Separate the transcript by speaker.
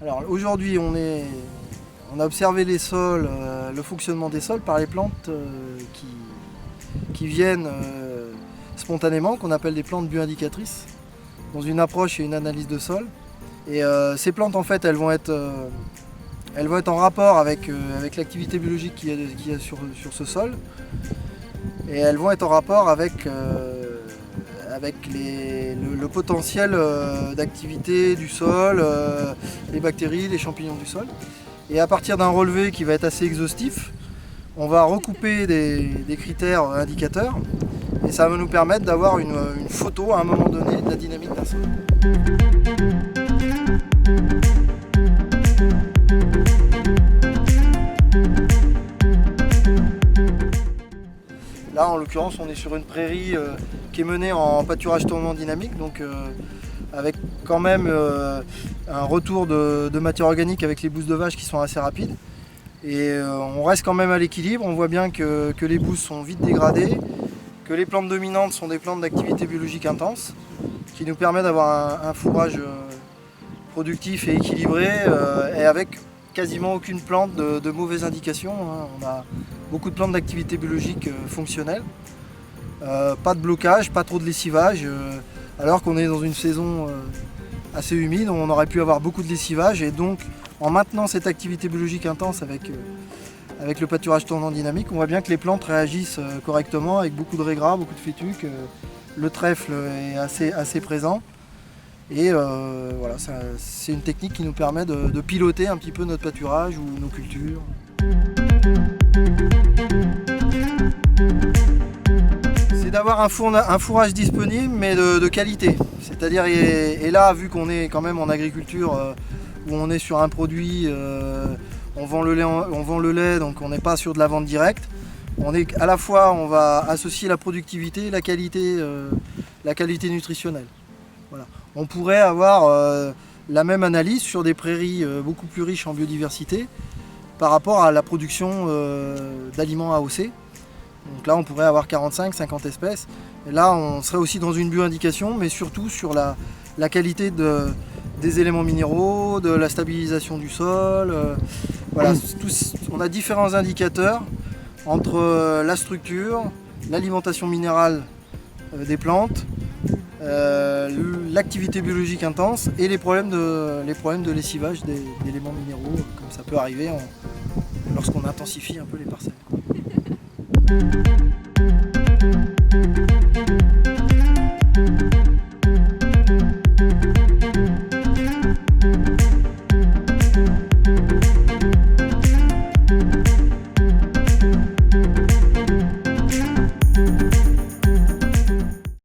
Speaker 1: Alors aujourd'hui on a observé les sols, le fonctionnement des sols par les plantes qui viennent spontanément, qu'on appelle des plantes bioindicatrices, dans une approche et une analyse de sol. Et ces plantes en fait elles vont être en rapport avec l'activité biologique qu'il y a sur ce sol. Et elles vont être en rapport avec le potentiel d'activité du sol, les bactéries, les champignons du sol. Et à partir d'un relevé qui va être assez exhaustif, on va recouper des critères indicateurs et ça va nous permettre d'avoir une photo à un moment donné de la dynamique d'un sol. Là, en l'occurrence, on est sur une prairie qui est menée en pâturage tournant dynamique, donc avec quand même un retour de matière organique avec les bousses de vache qui sont assez rapides. Et on reste quand même à l'équilibre. On voit bien que les bousses sont vite dégradées, que les plantes dominantes sont des plantes d'activité biologique intense, qui nous permet d'avoir un fourrage productif et équilibré, et avec quasiment aucune plante de mauvaise indication. On a beaucoup de plantes d'activité biologique fonctionnelles, pas de blocage, pas trop de lessivage, alors qu'on est dans une saison assez humide, on aurait pu avoir beaucoup de lessivage, et donc en maintenant cette activité biologique intense avec le pâturage tournant dynamique, on voit bien que les plantes réagissent correctement avec beaucoup de raigrats, beaucoup de fétuques, le trèfle est assez présent. Et voilà, c'est une technique qui nous permet de piloter un petit peu notre pâturage ou nos cultures. C'est d'avoir un fourrage disponible mais de qualité. C'est-à-dire, et là, vu qu'on est quand même en agriculture où on est sur un produit, on vend le lait, donc on n'est pas sur de la vente directe. À la fois, on va associer la productivité et la qualité nutritionnelle. Voilà. On pourrait avoir la même analyse sur des prairies beaucoup plus riches en biodiversité par rapport à la production d'aliments AOC. Donc là, on pourrait avoir 45-50 espèces. Et là, on serait aussi dans une bioindication, mais surtout sur la qualité des éléments minéraux, de la stabilisation du sol. Voilà, on a différents indicateurs entre la structure, l'alimentation minérale des plantes, l'activité biologique intense et les problèmes de lessivage d'éléments minéraux, comme ça peut arriver lorsqu'on intensifie un peu les parcelles.